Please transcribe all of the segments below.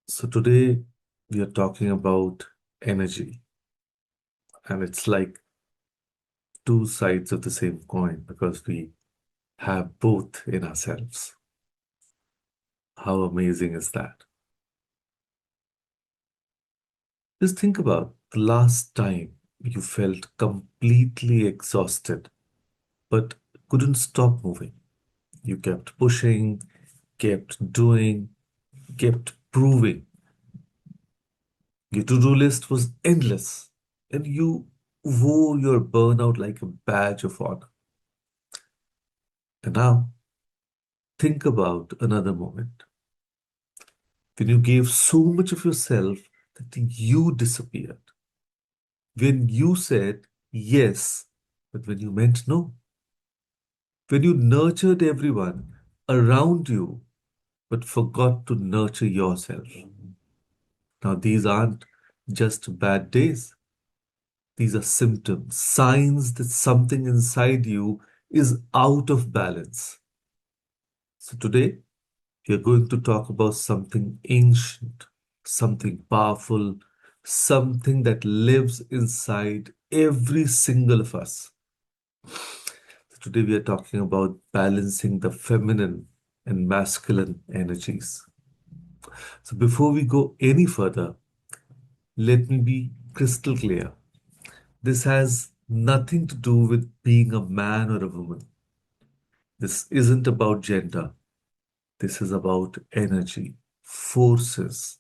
So today we are talking about energy, and it's like two sides of the same coin because we have both in ourselves. How amazing is that? Just think about the last time you felt completely exhausted but couldn't stop moving. You kept pushing, kept doing, kept proving. Your to-do list was endless, and you wore your burnout like a badge of honor. And now think about another moment when you gave so much of yourself that you disappeared. When you said yes, but when you meant no. When you nurtured everyone around you, but forgot to nurture yourself. Now, these aren't just bad days, these are symptoms, signs that something inside you is out of balance. So, today, we are going to talk about something ancient, something powerful, something that lives inside every single of us. So today we are talking about balancing the feminine and masculine energies. So before we go any further, let me be crystal clear. This has nothing to do with being a man or a woman. This isn't about gender. This is about energy, forces,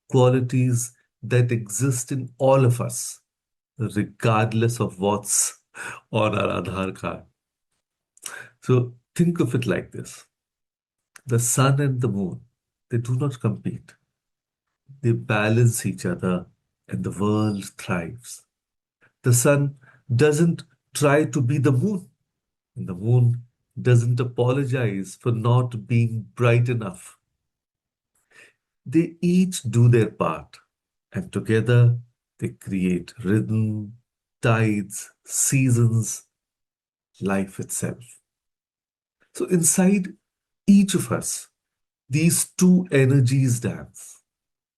qualities that exist in all of us, regardless of what's on our Aadhaar card. So think of it like this: the sun and the moon, they do not compete, they balance each other, and the world thrives. The sun doesn't try to be the moon, and the moon doesn't apologize for not being bright enough. They each do their part, and together they create rhythm, tides, seasons, life itself. So, inside each of us, these two energies dance.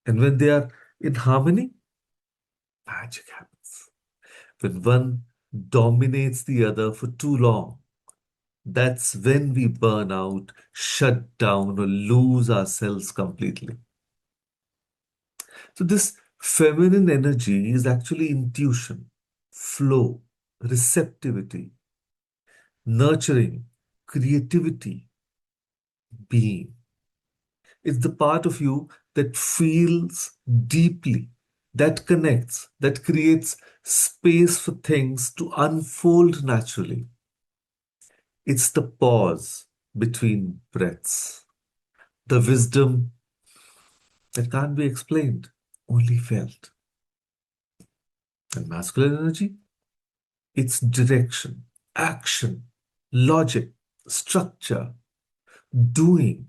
And when they are in harmony, magic happens. When one dominates the other for too long, that's when we burn out, shut down, or lose ourselves completely. So, this feminine energy is actually intuition, flow, receptivity, nurturing, creativity, being. It's the part of you that feels deeply, that connects, that creates space for things to unfold naturally. It's the pause between breaths, the wisdom that can't be explained, only felt. And masculine energy, it's direction, action, logic, structure, doing,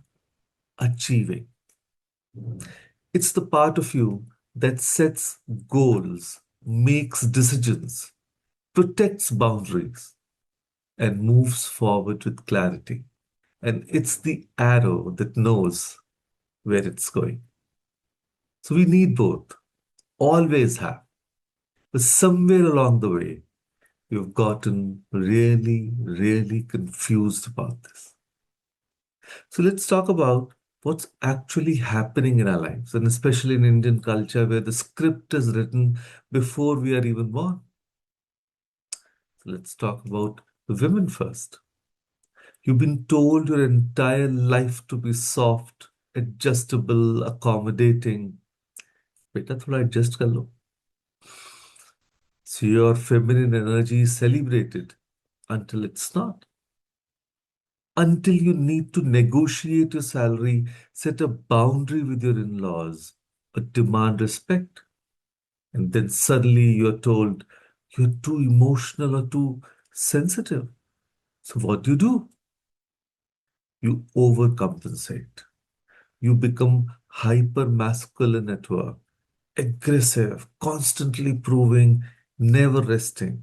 achieving. It's the part of you that sets goals, makes decisions, protects boundaries, and moves forward with clarity. And it's the arrow that knows where it's going. So we need both, always have. But somewhere along the way, we've gotten really, really confused about this. So let's talk about what's actually happening in our lives, and especially in Indian culture where the script is written before we are even born. So let's talk about the women first. You've been told your entire life to be soft, adjustable, accommodating. बेटा थोड़ा adjust कर लो. So your feminine energy is celebrated until it's not. Until you need to negotiate your salary, set a boundary with your in-laws, or demand respect. And then suddenly you're told you're too emotional or too sensitive. So what do? You overcompensate. You become hyper masculine at work, aggressive, constantly proving, never resting.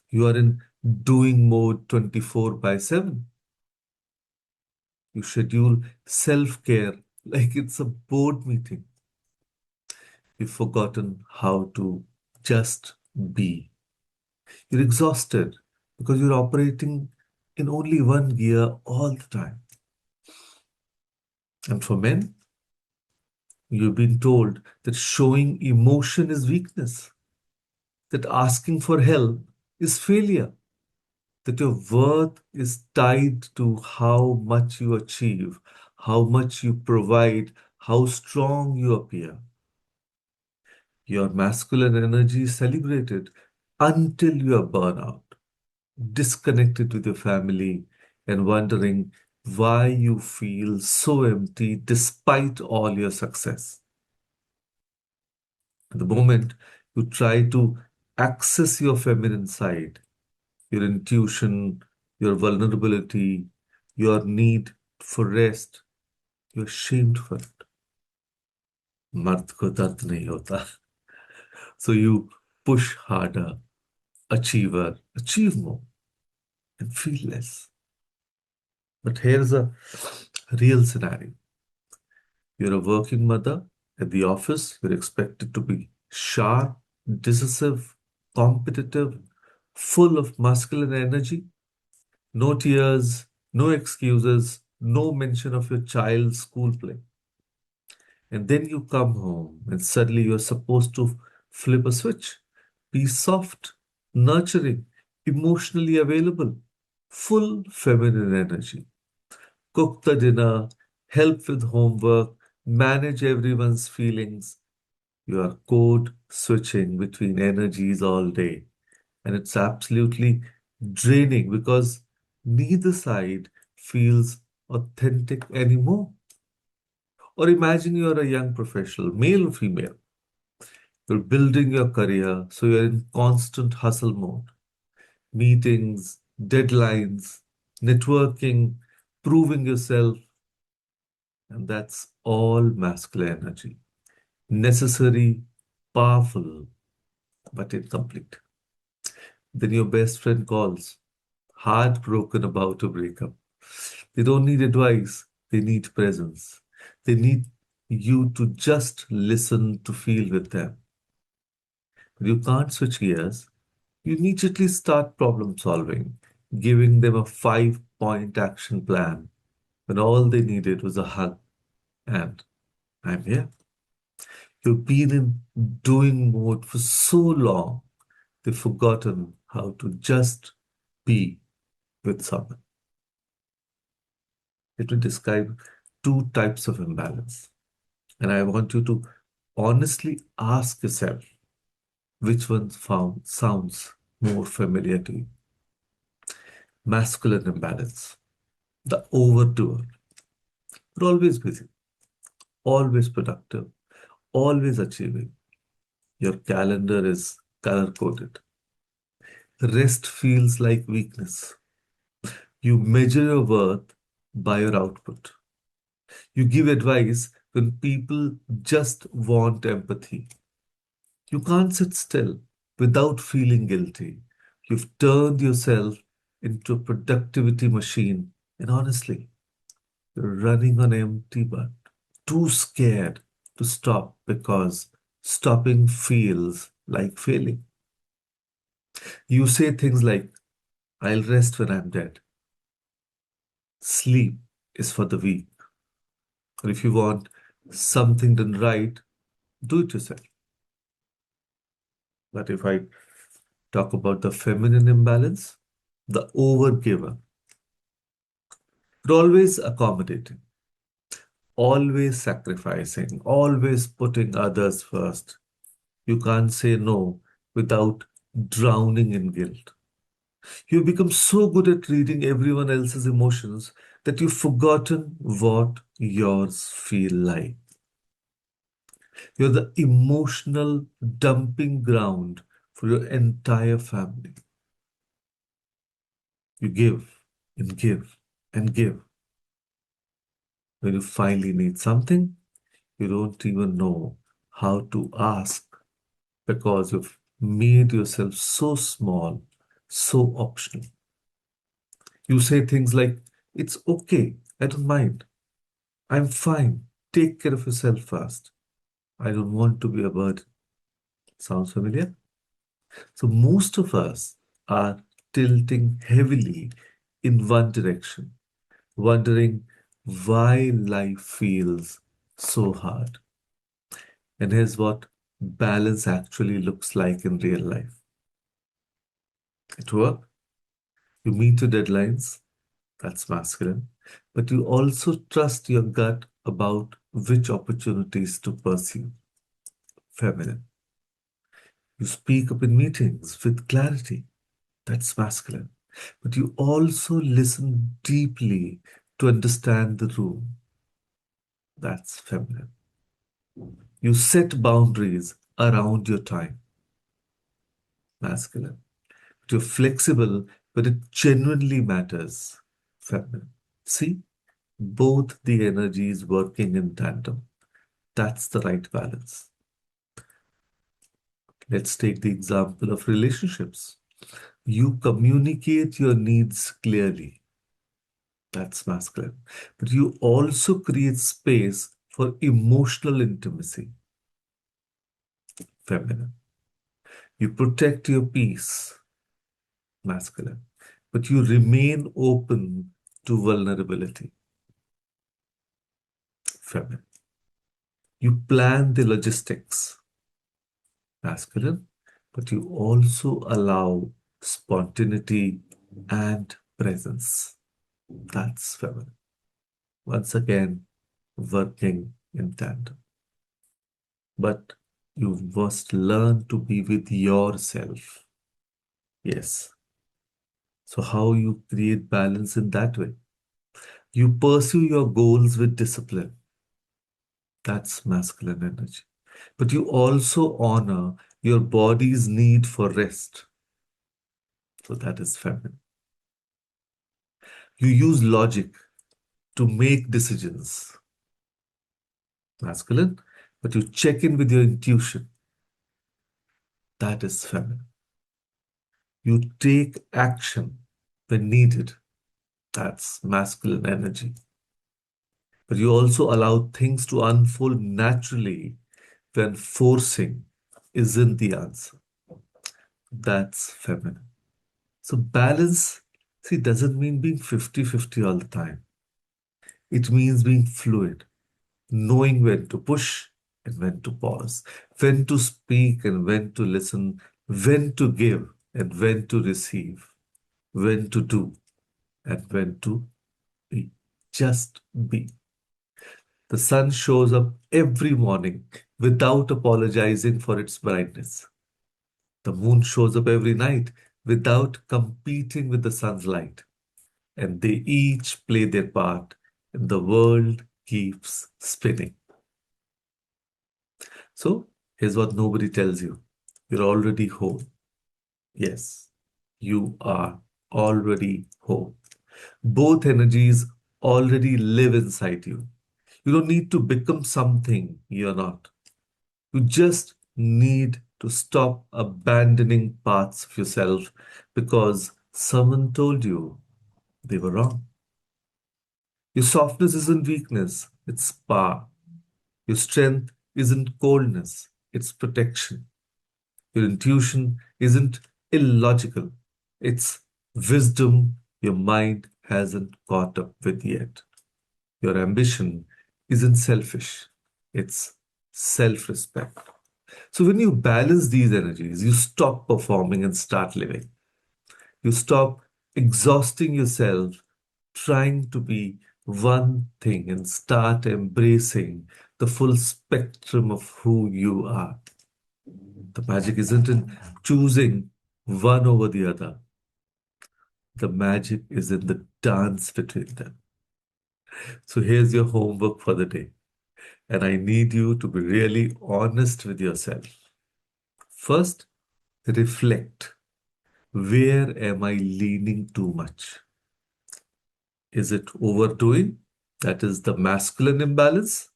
You are in doing mode 24 by 7. You schedule self care like it's a board meeting. You've forgotten how to just be. You're exhausted because you're operating in only one gear all the time. And for men, you've been told that showing emotion is weakness, that asking for help is failure, that your worth is tied to how much you achieve, how much you provide, how strong you appear. Your masculine energy is celebrated until you are burnout, disconnected with your family, and wondering why you feel so empty despite all your success. The moment you try to access your feminine side, your intuition, your vulnerability, your need for rest, you're shamed for it. मर्द को दर्द नहीं होता. So you push harder, achieve more, and feel less. But here's a real scenario. You're a working mother at the office, you're expected to be sharp, decisive, competitive, full of masculine energy. No tears, no excuses, no mention of your child's school play. And then you come home and suddenly you're supposed to flip a switch. Be soft, nurturing, emotionally available, full feminine energy. Cook the dinner, help with homework, manage everyone's feelings. You are code switching between energies all day. And it's absolutely draining because neither side feels authentic anymore. Or imagine you're a young professional, male or female. You're building your career, so you're in constant hustle mode. Meetings, deadlines, networking, proving yourself, and that's all masculine energy. Necessary, powerful, but incomplete. Then your best friend calls, heartbroken about a breakup. They don't need advice, they need presence. They need you to just listen to feel with them. When you can't switch gears, you immediately start problem solving, giving them a 5 point action plan when all they needed was a hug and I'm here. You've been in doing mode for so long, they've forgotten how to just be with someone. Let me describe two types of imbalance. And I want you to honestly ask yourself which one sounds more familiar to you. Masculine imbalance, the overdoer. You're always busy, always productive, always achieving. Your calendar is color coded. Rest feels like weakness. You measure your worth by your output. You give advice when people just want empathy. You can't sit still without feeling guilty. You've turned yourself into a productivity machine, and honestly, you're running on empty but too scared to stop because stopping feels like failing. You say things like, I'll rest when I'm dead. Sleep is for the weak. Or if you want something done right, do it yourself. But if I talk about the feminine imbalance, the overgiver, you're always accommodating, always sacrificing, always putting others first. You can't say no without drowning in guilt. You become so good at reading everyone else's emotions that you've forgotten what yours feel like. You're the emotional dumping ground for your entire family. You give and give and give. When you finally need something, you don't even know how to ask because you've made yourself so small, so optional. You say things like, it's okay, I don't mind, I'm fine, take care of yourself first. I don't want to be a burden. Sounds familiar? So most of us are tilting heavily in one direction, wondering why life feels so hard. And here's what balance actually looks like in real life. At work, you meet your deadlines, that's masculine, but you also trust your gut about which opportunities to pursue, feminine. You speak up in meetings with clarity, that's masculine, but you also listen deeply to understand the room, that's feminine. You set boundaries around your time, masculine. But you're flexible, but it genuinely matters, feminine. See, both the energies working in tandem. That's the right balance. Let's take the example of relationships. You communicate your needs clearly. That's masculine. But you also create space for emotional intimacy. Feminine. You protect your peace. Masculine. But you remain open to vulnerability. Feminine. You plan the logistics. Masculine. But you also allow spontaneity and presence. That's feminine. Once again, working in tandem. But you must learn to be with yourself. Yes. So, how you create balance in that way? You pursue your goals with discipline. That's masculine energy. But you also honor your body's need for rest. So, that is feminine. You use logic to make decisions. Masculine. But you check in with your intuition. That is feminine. You take action when needed. That's masculine energy. But you also allow things to unfold naturally when forcing isn't the answer. That's feminine. So balance, see, doesn't mean being 50-50 all the time. It means being fluid, knowing when to push and when to pause, when to speak and when to listen, when to give and when to receive, when to do and when to be. Just be. The sun shows up every morning without apologizing for its brightness. The moon shows up every night without competing with the sun's light. And they each play their part, and the world keeps spinning. So, here's what nobody tells you: you're already home. Yes, you are already home. Both energies already live inside you. You don't need to become something you're not. You just need to stop abandoning parts of yourself because someone told you they were wrong. Your softness isn't weakness, it's power. Your strength isn't coldness, it's protection. Your intuition isn't illogical, it's wisdom your mind hasn't caught up with yet. Your ambition isn't selfish, it's self respect. So, when you balance these energies, you stop performing and start living. You stop exhausting yourself trying to be one thing and start embracing the full spectrum of who you are. The magic isn't in choosing one over the other, the magic is in the dance between them. So, here's your homework for the day. And I need you to be really honest with yourself. First, reflect. Where am I leaning too much? Is it overdoing? That is the masculine imbalance.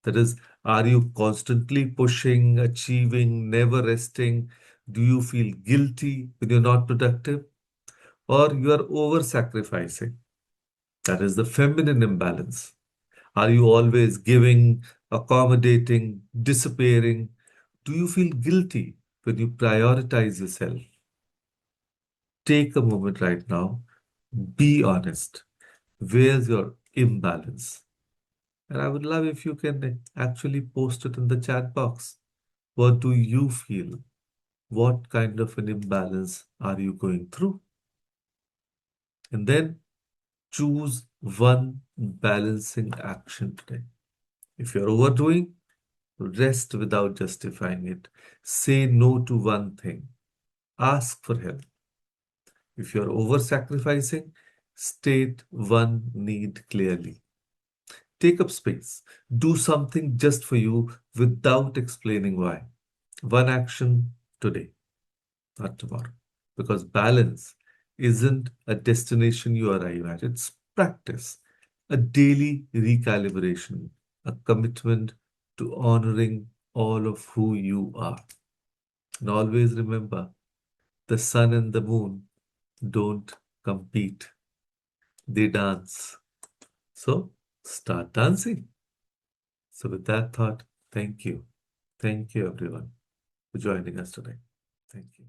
That is, are you constantly pushing, achieving, never resting? Do you feel guilty when you're not productive? Or you are over sacrificing? That is the feminine imbalance. Are you always giving accommodating, disappearing? Do you feel guilty when you prioritize yourself? Take a moment right now. Be honest. Where's your imbalance? And I would love if you can actually post it in the chat box. What do you feel? What kind of an imbalance are you going through? And then choose one balancing action today. If you're overdoing, rest without justifying it. Say no to one thing. Ask for help. If you're over sacrificing, state one need clearly. Take up space. Do something just for you without explaining why. One action today, not tomorrow. Because balance isn't a destination you arrive at, it's practice, a daily recalibration, a commitment to honoring all of who you are. And always remember, the sun and the moon don't compete, they dance. So start dancing. So, with that thought, thank you. Thank you, everyone, for joining us today. Thank you.